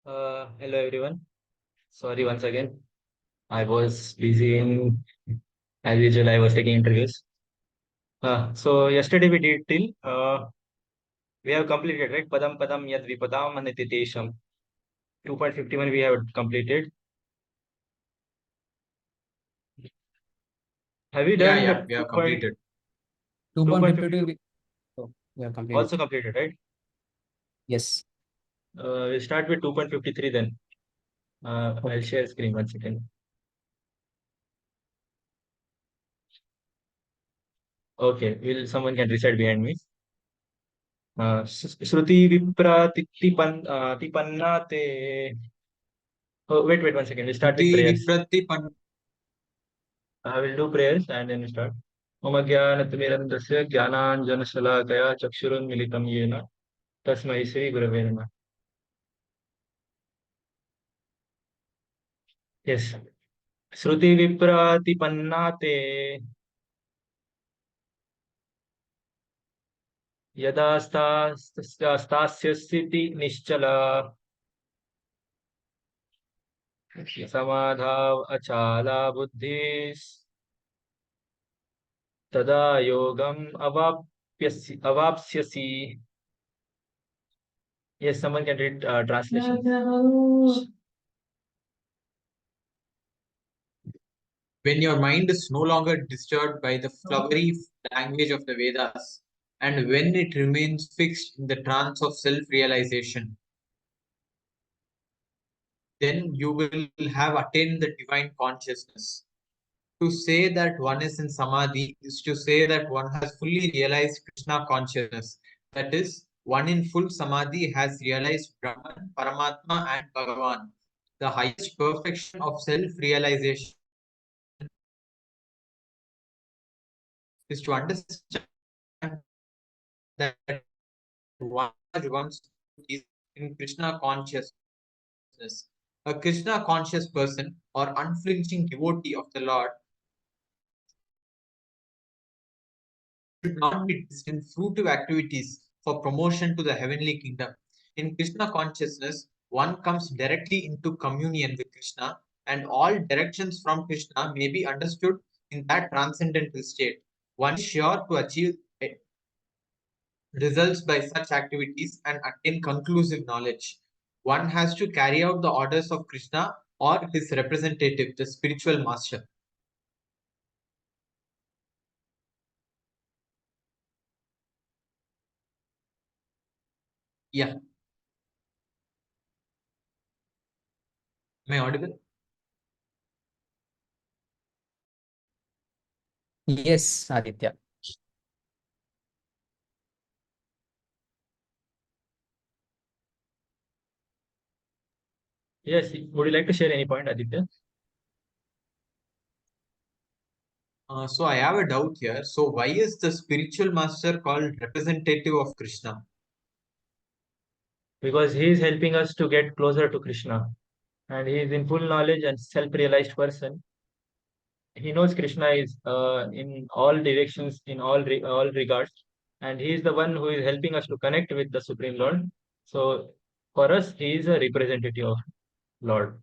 Hello everyone. Sorry once again. I was busy as usual, I was taking interviews. So yesterday we did till we have completed, right? Padam Padam Yad Vipadam Anititesham. 2.51 we have completed. Have you Yeah, done yeah, we 2. have completed. 2.52 2.52 we have also completed. completed, right? Yes. We'll start with 2.53 then. I'll Okay. share screen 1 second. Okay, will someone can recite behind me? Shruti Vipra Tipanna Te. Oh, wait 1 second. We'll start Shruti with prayers. Viprati Pan. I will do prayers and then we start. मम ज्ञानतिमिरन्दस्य ज्ञानाञ्जनशलाकया चक्षुरुन्मिलितं येन तस्मै श्रीगुरवे नमः. Yes. श्रुतिविप्रातिपन्ना ते यदा स्थास्यसि निश्चला समाधाव अचाला बुद्धिस् तदा योगम अवाप्स्यसि. Yes, someone can read translation. When your mind is no longer disturbed by the flowery language of the Vedas, and when it remains fixed in the trance of self realization, then you will have attained the divine consciousness. To say that one is in Samadhi is to say that one has fully realized Krishna consciousness. That is, one in full Samadhi has realized Brahman, Paramatma, and Bhagavan. The highest perfection of self realization is to understand that one is in Krishna consciousness. A Krishna conscious person or unflinching devotee of the Lord should not be destined fruitive activities for promotion to the heavenly kingdom. In Krishna consciousness, one comes directly into communion with Krishna, and all directions from Krishna may be understood in that transcendental state. One is sure to achieve results by such activities and attain conclusive knowledge. One has to carry out the orders of Krishna or his representative, the spiritual master. Yeah, am I audible? Yes, Aditya. Yes, would you like to share any point, Aditya? So I have a doubt here. So why is the spiritual master called representative of Krishna? Because he is helping us to get closer to Krishna, and he is in full knowledge and self-realized person. He knows Krishna is in all directions, in all regards, and he is the one who is helping us to connect with the Supreme Lord. So for us, he is a representative of Lord.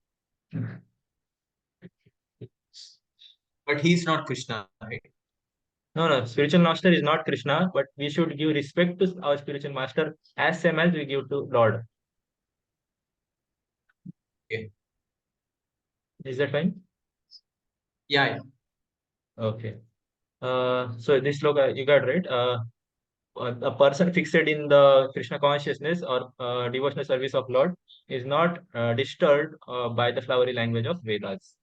But he's not Krishna, right? No, spiritual master is not Krishna, but we should give respect to our spiritual master as same as we give to Lord. Okay. Is that fine? Yeah. Okay. So this sloka you got right. A person fixed in the Krishna consciousness or devotional service of Lord is not disturbed by the flowery language of Vedas.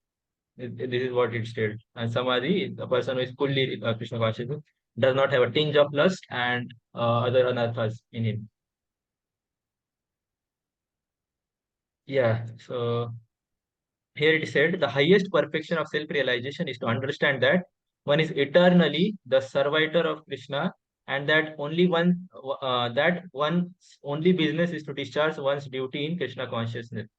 This is what it stated. And Samadhi, the person who is fully Krishna conscious, does not have a tinge of lust and other anarthas in him. Yeah. So here it is said the highest perfection of self-realization is to understand that one is eternally the servitor of Krishna, and that one's only business is to discharge one's duty in Krishna consciousness.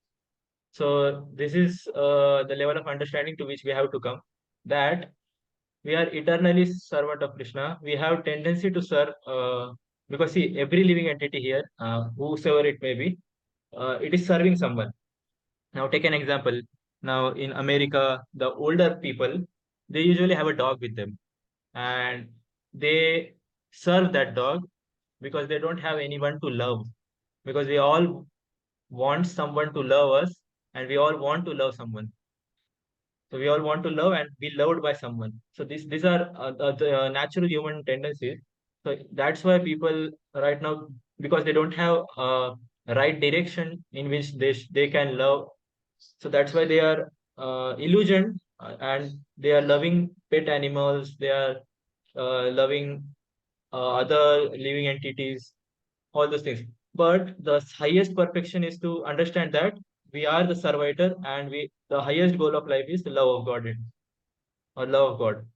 So this is the level of understanding to which we have to come, that we are eternally servant of Krishna. We have tendency to serve because see every living entity here, whosoever it may be, it is serving someone. Now take an example. Now in America, the older people, they usually have a dog with them, and they serve that dog because they don't have anyone to love. Because we all want someone to love us, and we all want to love someone. So we all want to love and be loved by someone. So these are the natural human tendencies. So that's why people right now, because they don't have a right direction in which they can love. So that's why they are illusioned, and they are loving pet animals. They are loving other living entities, all those things. But the highest perfection is to understand that we are the survivor, and we the highest goal of life is the love of God, or love of God.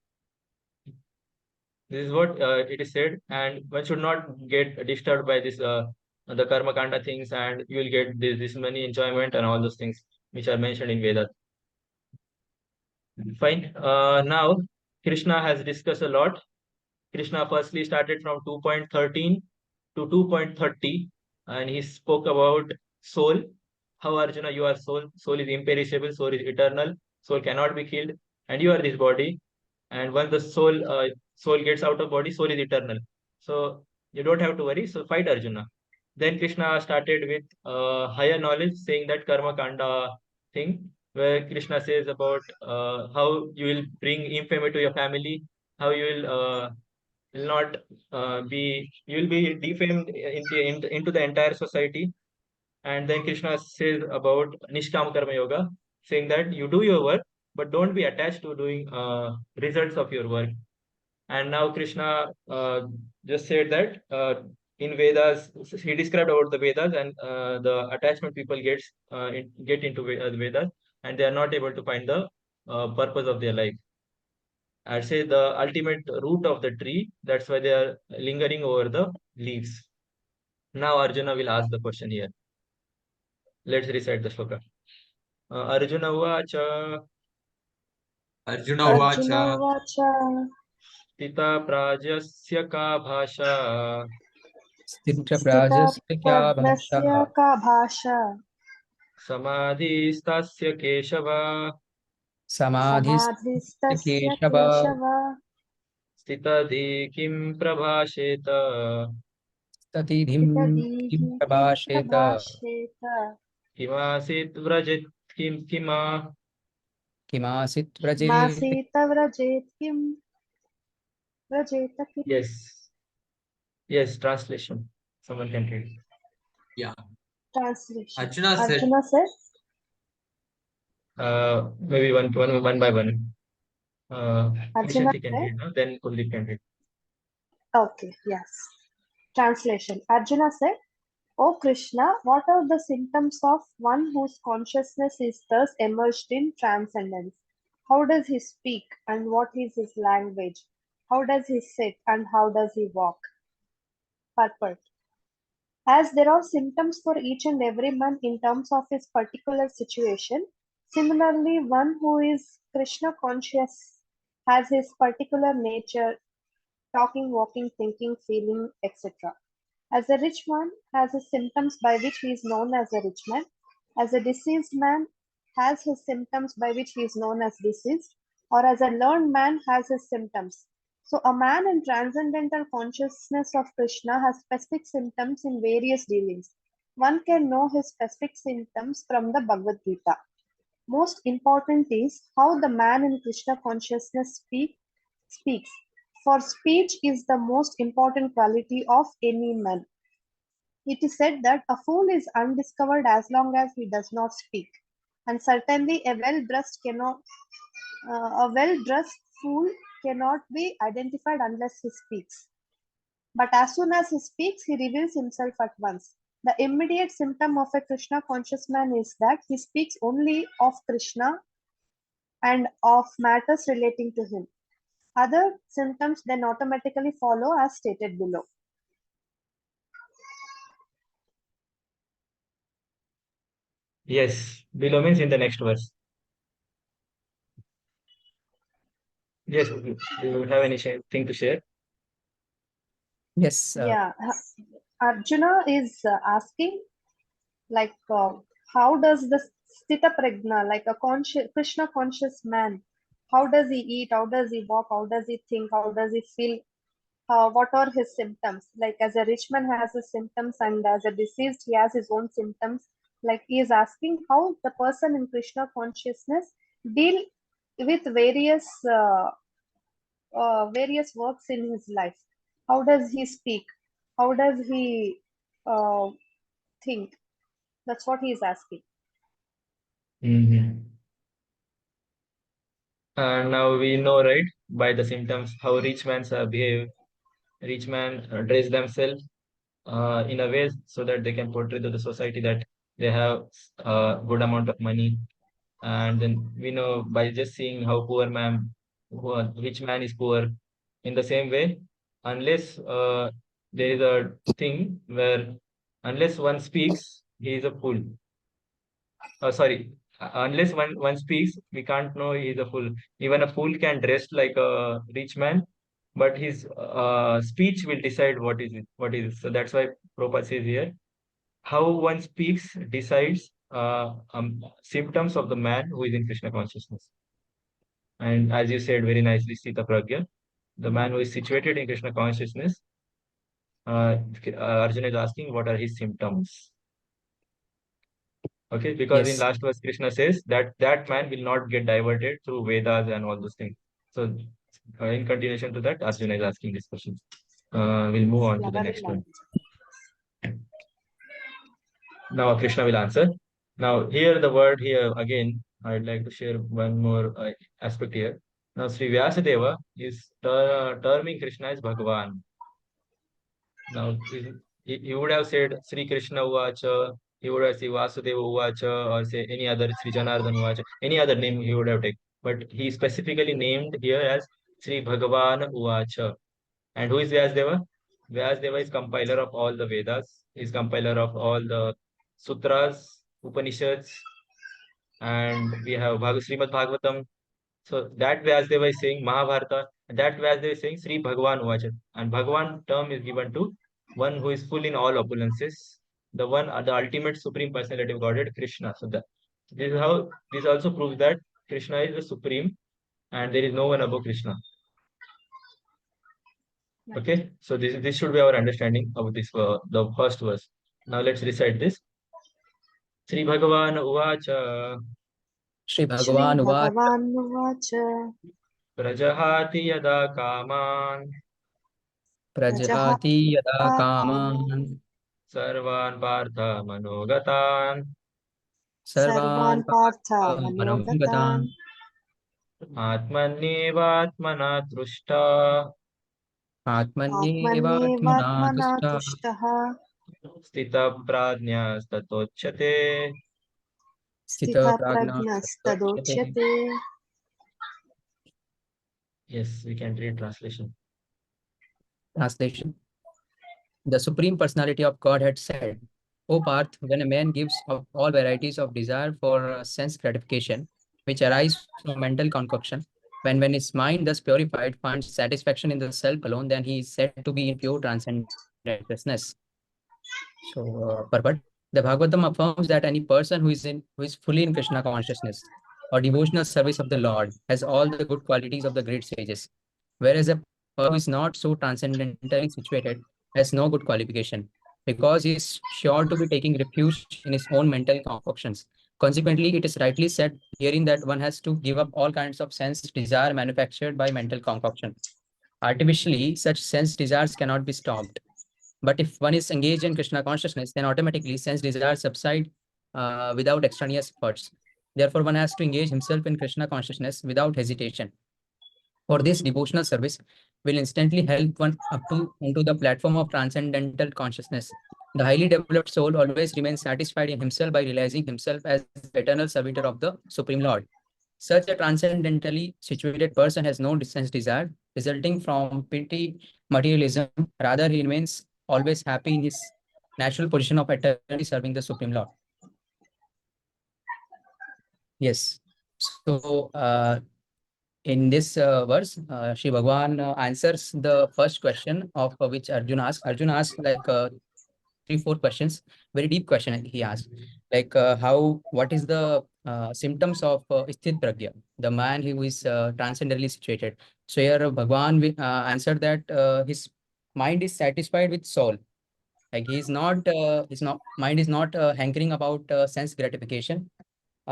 This is what it is said, and one should not get disturbed by this the karma kanda things, and you will get this many enjoyment and all those things which are mentioned in Vedas. Fine. Now Krishna has discussed a lot. Krishna firstly started from 2.13 to 2.30, and he spoke about soul. How Arjuna, you are soul. Soul is imperishable, soul is eternal, soul cannot be killed, and you are this body. And once the soul gets out of body, soul is eternal. So you don't have to worry. So fight Arjuna. Then Krishna started with higher knowledge, saying that karma kanda thing, where Krishna says about how you will bring infamy to your family, how you will not be you will be defamed into the entire society. And then Krishna says about nishkam karma yoga, saying that you do your work, but don't be attached to doing results of your work. And now Krishna just said that in Vedas, he described about the Vedas, and the attachment people get into the Vedas, and they are not able to find the purpose of their life. I'd say the ultimate root of the tree. That's why they are lingering over the leaves. Now Arjuna will ask the question here. Let's recite the shloka. Arjuna Vacha Arjuna Arjuna Vacha Vacha Tita Prajasya Ka Bhasha Stitra Sthita prajasya kya Prajnasya bhasha Ka Bhasha Samadhistasya Keshava samadhistasya Samadhistasya keshava Keshava Stitadi Kim Prabhasheta statidhim kim Stitadihi Kim prabhasheta Prabhasheta Kimasit Vrajit Kima. kimasit vrajet. Kimasita Vrajet Kim Vrajeta Kim. Yes, yes, translation. Someone can read. yeah Translation. Arjuna said Arjuna said, Maybe one by one. Arjuna Vishanti can said, read, no? Then Kuldeep can read. okay, yes. Translation. Arjuna said, O Krishna, what are the symptoms of one whose consciousness is thus emerged in transcendence? How does he speak, and what is his language? How does he sit, and how does he walk? Purport. As there are symptoms for each and every man in terms of his particular situation, similarly, one who is Krishna conscious has his particular nature, talking, walking, thinking, feeling, etc. As a rich man has his symptoms by which he is known as a rich man, as a diseased man has his symptoms by which he is known as diseased, or as a learned man has his symptoms. So a man in transcendental consciousness of Krishna has specific symptoms in various dealings. One can know his specific symptoms from the Bhagavad Gita. Most important is how the man in Krishna consciousness speaks. For speech is the most important quality of any man. It is said that a fool is undiscovered as long as he does not speak, and certainly a well-dressed fool cannot be identified unless he speaks. But as soon as he speaks, he reveals himself at once. The immediate symptom of a Krishna conscious man is that he speaks only of Krishna and of matters relating to him. Other symptoms then automatically follow as stated below. Yes, below means in the next verse. Yes, do you have anything to share? Yes, Yeah, Arjuna is asking Like, how does the Stita Pragna, like a conscious, Krishna conscious man, how does he eat? How does he walk? How does he think? How does he feel? What are his symptoms? Like, as a rich man has his symptoms, and as a deceased, he has his own symptoms. Like, he is asking how the person in Krishna consciousness deal with various works in his life. How does he speak? How does he uh, think? That's what he is asking. Mhm. And now we know, right, by the symptoms, how rich men behave. Rich men dress themselves in a way so that they can portray to the society that they have a good amount of money. And then we know by just seeing how rich man is poor. In the same way, unless there is a thing where unless one speaks, he is a fool. Sorry, unless one speaks, we can't know he is a fool. Even a fool can dress like a rich man, but his speech will decide what is it, what is. So that's why Prabhupada says here, how one speaks decides symptoms of the man who is in Krishna consciousness. And as you said very nicely, Sita Pragya, the man who is situated in Krishna consciousness, Arjuna is asking what are his symptoms. Okay, because in Yes. last verse Krishna says that that man will not get diverted through Vedas and all those things. So in continuation to that, Arjuna is asking this question. We'll move on to Yeah, the very next nice. one. Now Krishna will answer. Now here the word here again, I'd like to share one more aspect here. Now Sri Vyasadeva is terming Krishna as Bhagavan. Now he would have said Sri Krishna Uvacha, he would have said Vasudeva Uvacha, or say any other Sri Janardhan Uvacha, any other name he would have taken. But he specifically named here as Sri Bhagavan Uvacha. And who is Vyasdeva? Vyasdeva is compiler of all the Vedas, is compiler of all the sutras, Upanishads, and we have Srimad Bhagavatam. So that Vyasdeva is saying Mahabharata, that Vyasdeva is saying Sri Bhagavan Uvacha. And Bhagavan term is given to one who is full in all opulences, the one, the ultimate supreme personality of Godhead, Krishna. So that this is how this also proves that Krishna is the supreme and there is no one above Krishna. Okay, so this should be our understanding of this the first verse. Now let's recite this. Sri Bhagavan Uvacha Shri Shri Bhagavan Uvacha Bhagavan Vacha Prajahati Yada Kaman Prajahati Yada Kaman Sarvan Partha Manogatan Sarvan Sarvan Partha Partha Manogatan Manogatan Atmanyevatmana Drushta Atmanyevatmana Atmanyevatmana Tusta Tushtaha Stita Pradnya Statochate. Sthita Sthita Prajna Sattva. Prajnastadochyate. Yes, we can read translation. Translation. The Supreme Personality of Godhead said, O Parth, when a man gives up all varieties of desire for sense gratification, which arise from mental concoction, when his mind thus purified finds satisfaction in the self alone, then he is said to be in pure transcendentlessness. So, Purport. The Bhagavatam affirms that any person who is fully in Krishna consciousness or devotional service of the Lord has all the good qualities of the great sages, whereas a person who is not so transcendentally situated has no good qualification, because he is sure to be taking refuge in his own mental concoctions. Consequently, it is rightly said herein that one has to give up all kinds of sense desire manufactured by mental concoction. Artificially, such sense desires cannot be stopped. But if one is engaged in Krishna consciousness, then automatically sense desires subside without extraneous efforts. Therefore, one has to engage himself in Krishna consciousness without hesitation. For this, devotional service will instantly help one up to onto the platform of transcendental consciousness. The highly developed soul always remains satisfied in himself by realizing himself as the eternal servitor of the Supreme Lord. Such a transcendentally situated person has no sense desire resulting from petty materialism. Rather, he remains always happy in his natural position of eternally serving the Supreme Lord. Yes. So, in this verse, Shri Bhagavan answers the first question of which Arjuna asked. Arjuna asked, like, 4 questions. Very deep question he asked, like what is the symptoms of Sthit Pragya, the man who is transcendently situated. So here Bhagwan answered that his mind is satisfied with soul. Like his not mind is not hankering about sense gratification.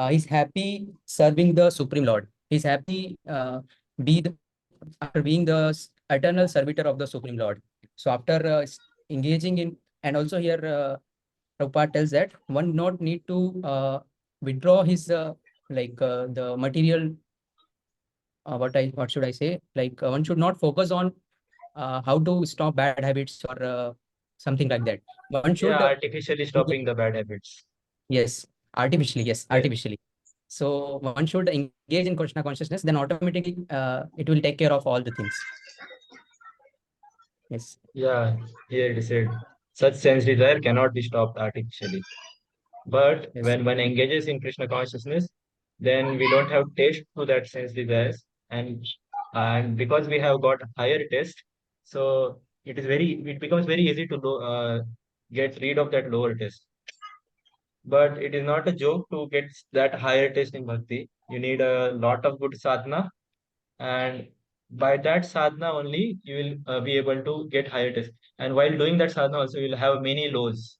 He's happy serving the Supreme Lord. He's happy be the, after being the eternal servitor of the Supreme Lord. So after engaging in, and also here Prabhupada tells that one not need to withdraw his the material. What should I say? Like one should not focus on how to stop bad habits or something like that. One should Yeah, artificially stopping the bad habits. yes, artificially, yes, Yeah. artificially. So one should engage in Krishna consciousness, then automatically it will take care of all the things. Yes. Yeah, here it is said, such sense desire cannot be stopped artificially. But Yes. when one engages in Krishna consciousness, then we don't have taste to that sense desires, and because we have got higher taste, so it becomes very easy to get rid of that lower taste. But it is not a joke to get that higher taste in bhakti. You need a lot of good sadhana, and by that sadhana only you will be able to get higher taste. And while doing that sadhana also, you will have many lows,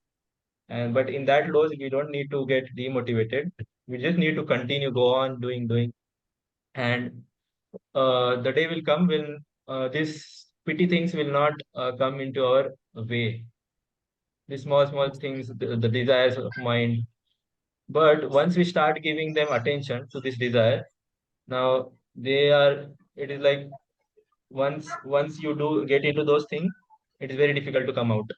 and but in that lows, we don't need to get demotivated. We just need to continue, go on doing, and the day will come when these pity things will not come into our way. These small things, the desires of mind. But once we start giving them attention to this desire, now they are. It is like once you do get into those things, it is very difficult to come out.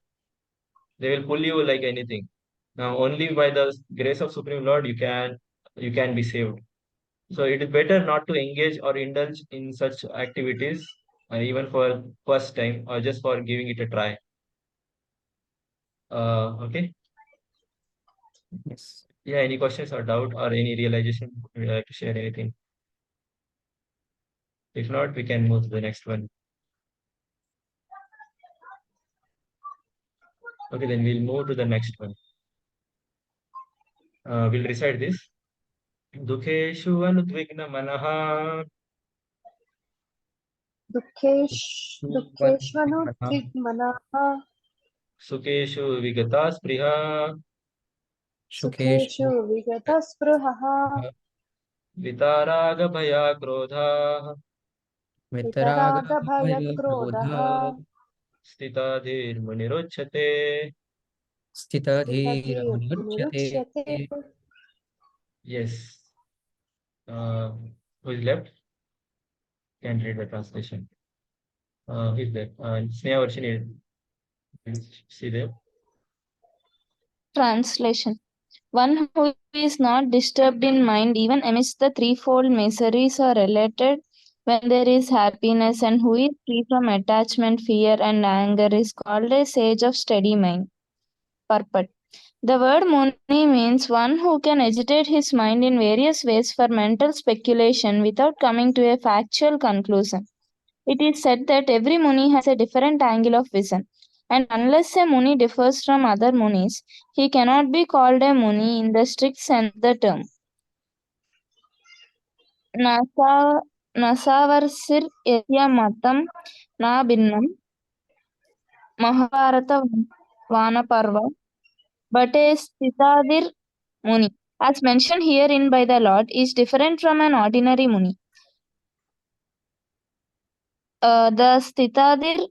They will pull you like anything. Now only by the grace of Supreme Lord you can be saved. So it is better not to engage or indulge in such activities, even for first time or just for giving it a try. Okay. Yes. Yeah. Any questions or doubt or any realization? Would you like to share anything? If not, we can move to the next one. Okay, then we'll move to the next one. We'll recite this. Dukeshu anudvigna manaha दुःखेष्वनुद्विग्मनः sukeshu vigata spriha Shukesh सुखेषु विगतस्पृहः vitaraga bhaya krodha Vitaraga वितरागभयक्रोधः stita dhir munirochate. Sthita Dhira स्थितधीर्मुनिरुच्यते. Muruchyate. Yes. Uh, who is left? Can read the translation. Who is there? Sneha Varshini. See there. Translation. One who is not disturbed in mind even amidst the threefold miseries are related when there is happiness, and who is free from attachment, fear, and anger is called a sage of steady mind. Purport. The word Muni means one who can agitate his mind in various ways for mental speculation without coming to a factual conclusion. It is said that every Muni has a different angle of vision, and unless a Muni differs from other Munis, he cannot be called a Muni in the strict sense of the term. Nasaversir yasya matam na binnam Mahabharata Vanaparva but a Sitadir Muni, as mentioned herein by the Lord, is different from an ordinary Muni. The Sitadir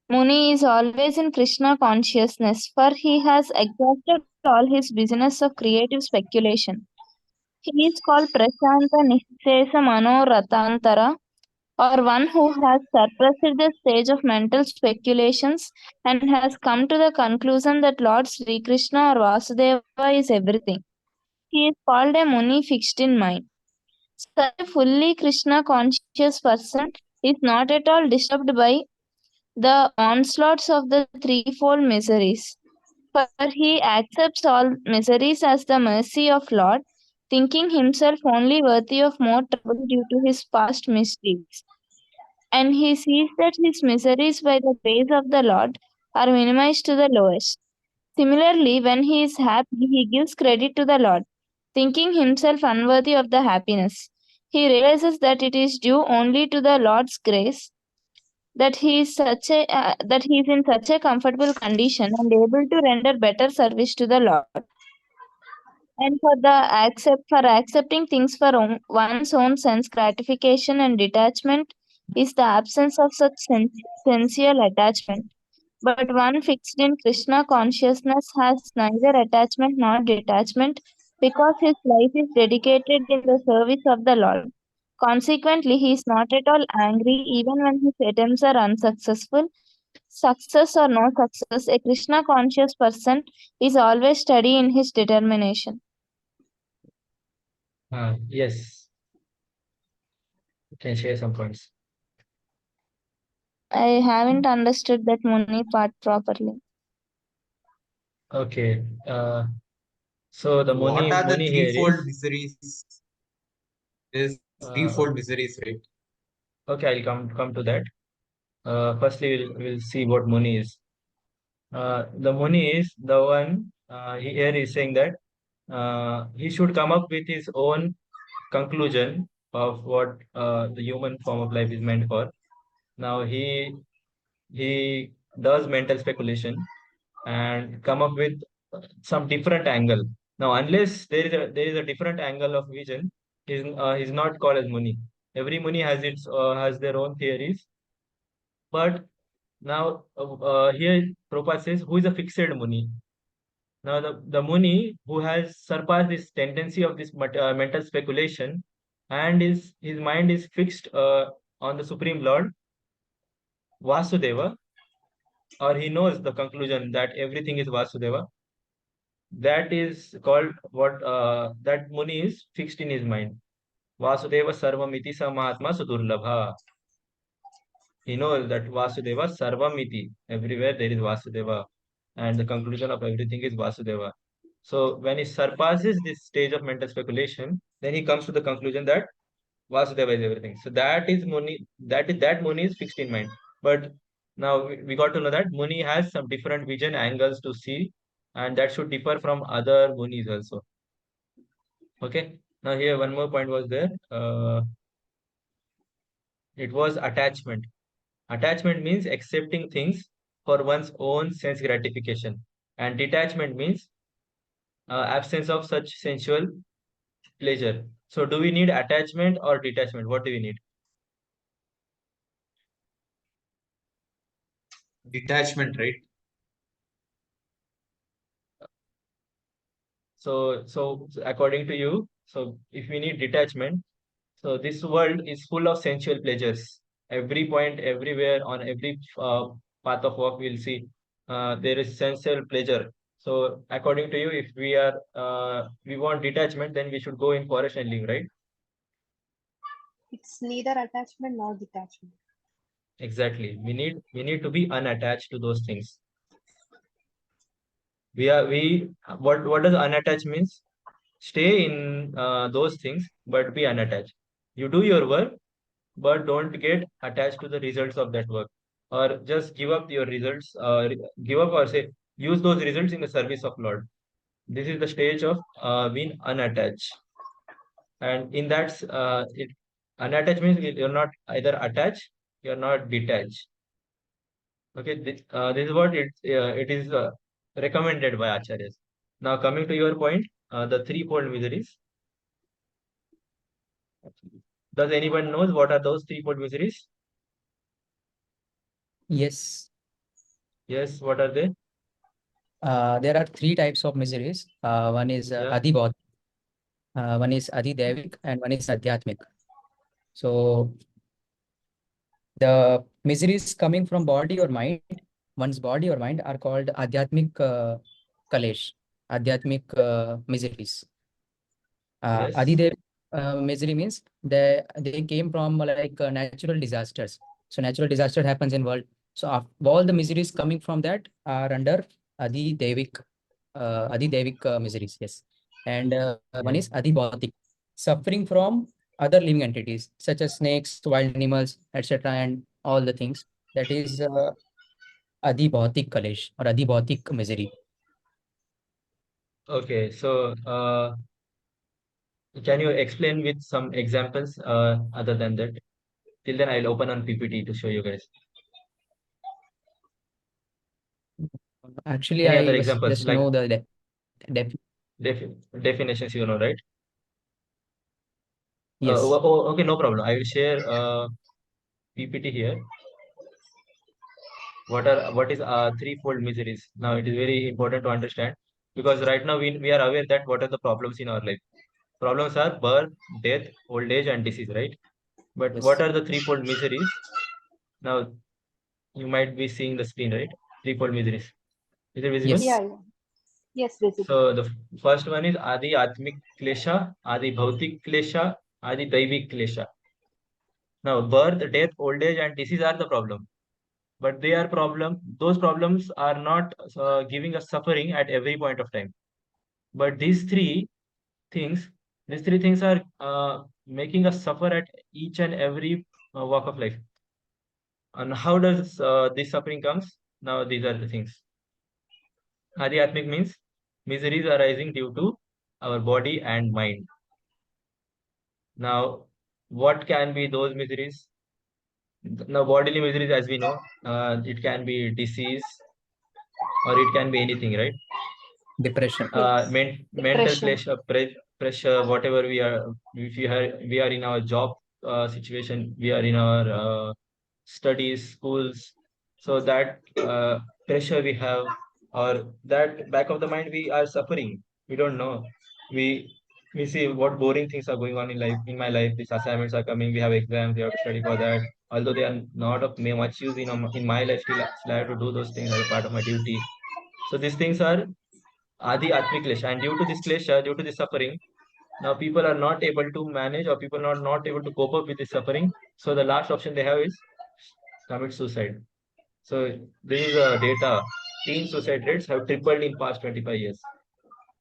Muni is always in Krishna consciousness, for he has exhausted all his business of creative speculation. He is called Prashanta Nishesa Manoratantara, or one who has suppressed the stage of mental speculations and has come to the conclusion that Lord Sri Krishna or Vasudeva is everything. He is called a Muni fixed in mind. Such a fully Krishna conscious person is not at all disturbed by the onslaughts of the threefold miseries. For he accepts all miseries as the mercy of Lord, thinking himself only worthy of more trouble due to his past misdeeds. And he sees that his miseries by the grace of the Lord are minimized to the lowest. Similarly, when he is happy, he gives credit to the Lord, thinking himself unworthy of the happiness. He realizes that it is due only to the Lord's grace that he is in such a comfortable condition and able to render better service to the Lord. And for accepting things for one's own sense gratification and detachment is the absence of such sensual attachment. But one fixed in Krishna consciousness has neither attachment nor detachment because his life is dedicated in the service of the Lord. Consequently, he is not at all angry even when his attempts are unsuccessful. Success or no success, a Krishna conscious person is always steady in his determination. Yes, you can share some points. I haven't understood that Muni part properly. Okay. So the What are the Muni here threefold is miseries? There's uh, threefold miseries, right? okay. I'll come to that. Firstly, we'll see what Muni is. The Muni is the one. Here is saying that he should come up with his own conclusion of what the human form of life is meant for. Now he does mental speculation and come up with some different angle. Now, unless there is a different angle of vision, he's not called as Muni. Every Muni has their own theories, but now here Prabhupada says who is a fixed Muni. Now the Muni who has surpassed this tendency of this mental speculation and his mind is fixed on the Supreme Lord Vasudeva, or he knows the conclusion that everything is Vasudeva. That is called what that Muni is fixed in his mind. Vasudeva Sarvamiti Samahatma Sudurlabha. He knows that Vasudeva Sarvamiti. Everywhere there is Vasudeva. And the conclusion of everything is Vasudeva. So when he surpasses this stage of mental speculation, then he comes to the conclusion that Vasudeva is everything. So that is Muni, that Muni is fixed in mind. But now we got to know that Muni has some different vision angles to see, and that should differ from other Munis also. Okay. Now here one more point was there. It was attachment. Attachment means accepting things for one's own sense gratification, and detachment means absence of such sensual pleasure. So do we need attachment or detachment? What do we need? Detachment, right? So according to you, so if we need detachment, so this world is full of sensual pleasures. Every point, everywhere, on every path of walk, we'll see there is sensual pleasure. So according to you, if we want detachment, then we should go in forest and live, right? It's neither attachment nor detachment. Exactly. We need to be unattached to those things. What does unattached means? Stay in those things, but be unattached. You do your work, but don't get attached to the results of that work, or just give up your results, give up or say use those results in the service of Lord. This is the stage of being unattached, and in that unattached means you're not either attached, you're not detached. Okay, this is what it is recommended by acharyas. Now coming to your point, the threefold miseries. Does anyone knows what are those threefold miseries? Yes. Yes, what are they? There are three types of miseries. One is Yeah. Adhibhaut, one is Adhidevik, and one is Adhyatmik. So the miseries coming from body or mind, one's body or mind, are called Adhyatmik Kalesh, Adhyatmik miseries. Yes. Adhidev misery means they came from like natural disasters. So natural disaster happens in world. So all the miseries coming from that are under Adhidevik miseries. Yes, and one Yes. is Adhibhautik, suffering from other living entities such as snakes, wild animals, etc., and all the things. That is Adhibhautik Kalesh or Adhibhautik misery. Okay, so can you explain with some examples other than that? Till then, I'll open on PPT to show you guys. Actually, Any I other was examples just like know the def definitions, you know, right? yes. Okay, no problem. I will share PPT here. What is threefold miseries? Now it is very important to understand because right now we are aware that what are the problems in our life. Problems are birth, death, old age, and disease, right? But what Yes. are the threefold miseries? Now you might be seeing the screen, right? Threefold miseries. Is it visible? Yeah, Yes. yeah. Yes, visible. So the first one is Adi Atmik Klesha, Adi Bhautik Klesha, Adi Daivik Klesha. Now birth, death, old age, and disease are the problem. But they are problem. Those problems are not giving us suffering at every point of time. But things, these three things are making us suffer at each and every walk of life. And how does this suffering comes? Now these are the things. Adhyatmic means miseries arising due to our body and mind. Now, what can be those miseries? Now, bodily miseries, as we know, it can be disease or it can be anything, right? Depression. Yes. Mental Depression. pressure, whatever we are, if we are in our job situation, we are in our studies, schools, so that pressure we have, or that back of the mind we are suffering. We don't know. We we see what boring things are going on in life. In my life, these assignments are coming. We have exams. We have to study for that. Although they are not of much use in my life, still I have to do those things as a part of my duty. So these things are Adi Atmic Klesha. And due to this klesha, due to this suffering, now people are not able to manage or people are not able to cope up with this suffering. So the last option they have is commit suicide. So this is data. Teen suicide rates have tripled in past 25 years.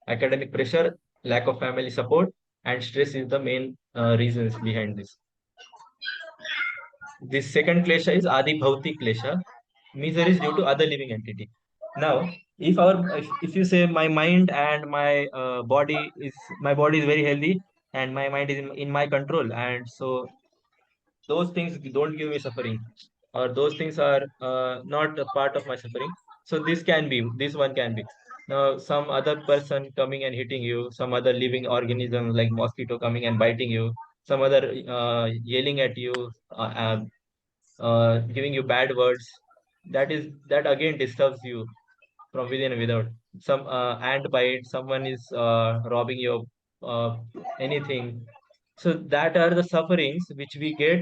Academic pressure, lack of family support, and stress is the main reasons behind this. This second klesha is Adi Bhautik klesha. Misery is due to other living entity. Now, if you say my mind and my body is very healthy and my mind is in my control, and so those things don't give me suffering, or those things are not a part of my suffering. So this one can be. Now, some other person coming and hitting you, some other living organism like mosquito coming and biting you, some other yelling at you, giving you bad words, that again disturbs you from within and without. Some ant bite, someone is robbing you of anything. So that are the sufferings which we get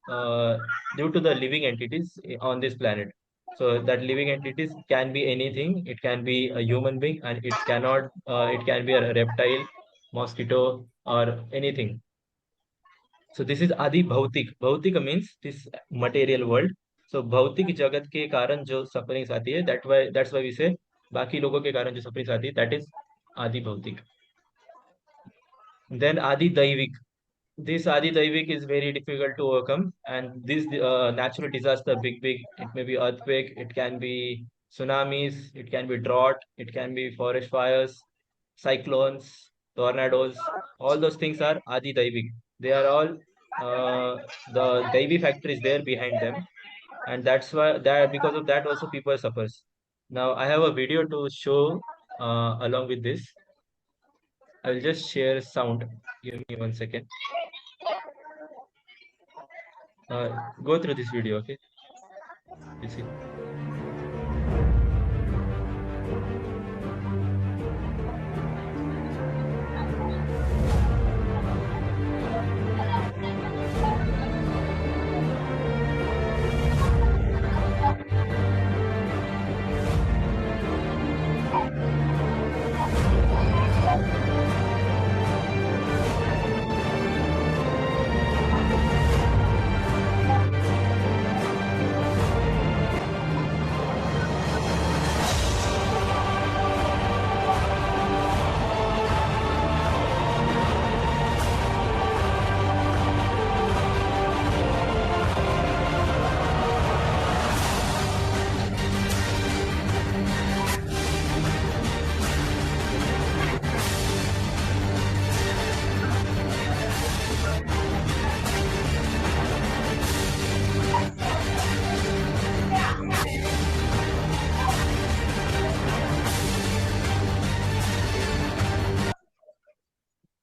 uh, due to the living entities on this planet. So that living entities can be anything. It can be a human being, and it cannot. It can be a reptile, mosquito, or anything. So this is Adi Bhautik. Bhautik means this material world. So भौतिक जगत के कारण जो sufferings आती है, that's why we say बाकी लोगों के कारण जो sufferings आती है, that is आदि भौतिक. Then Adi Daivik. This Adi Daivik is very difficult to overcome, and this natural disaster, big, it may be earthquake, it can be tsunamis, it can be drought, it can be forest fires, cyclones, tornadoes. All those things are Adi Daivik. They are all the Daivi factor is there behind them, and that's why that because of that also people suffers. Now I have a video to show along with this. I will just share sound. Give me 1 second. Go through this video, okay? You see.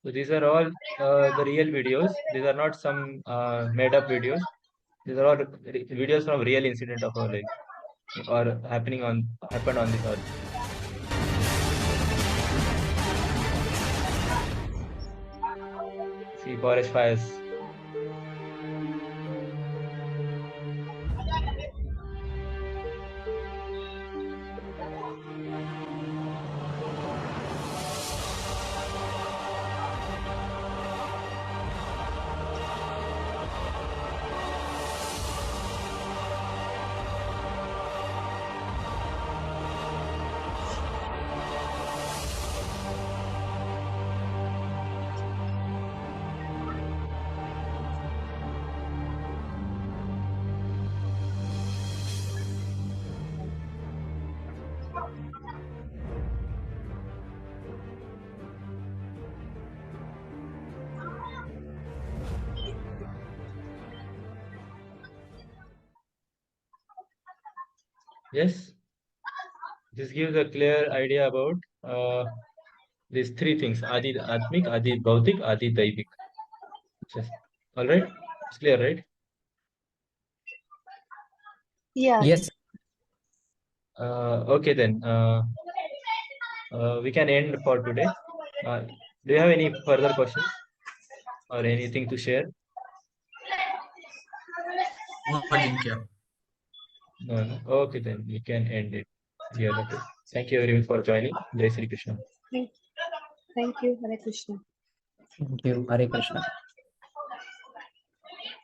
So these are all the real videos. These are not some made up videos. These are all videos from real incident of our life or happened on this earth. See, forest fires. Yes, this gives a clear idea about these three things: Adi Atmik, Adi Bhautik, Adi Daivik. Yes. All right, it's clear, right? Yes. Yes. Okay then. We can end for today. Do you have any further questions or anything to share? No, Ajinkya. No, no. Okay, then we can end it here. Okay. Thank you everyone for joining. Jai Sri Krishna. Thank you. Hare Krishna. Thank you. Hare Krishna.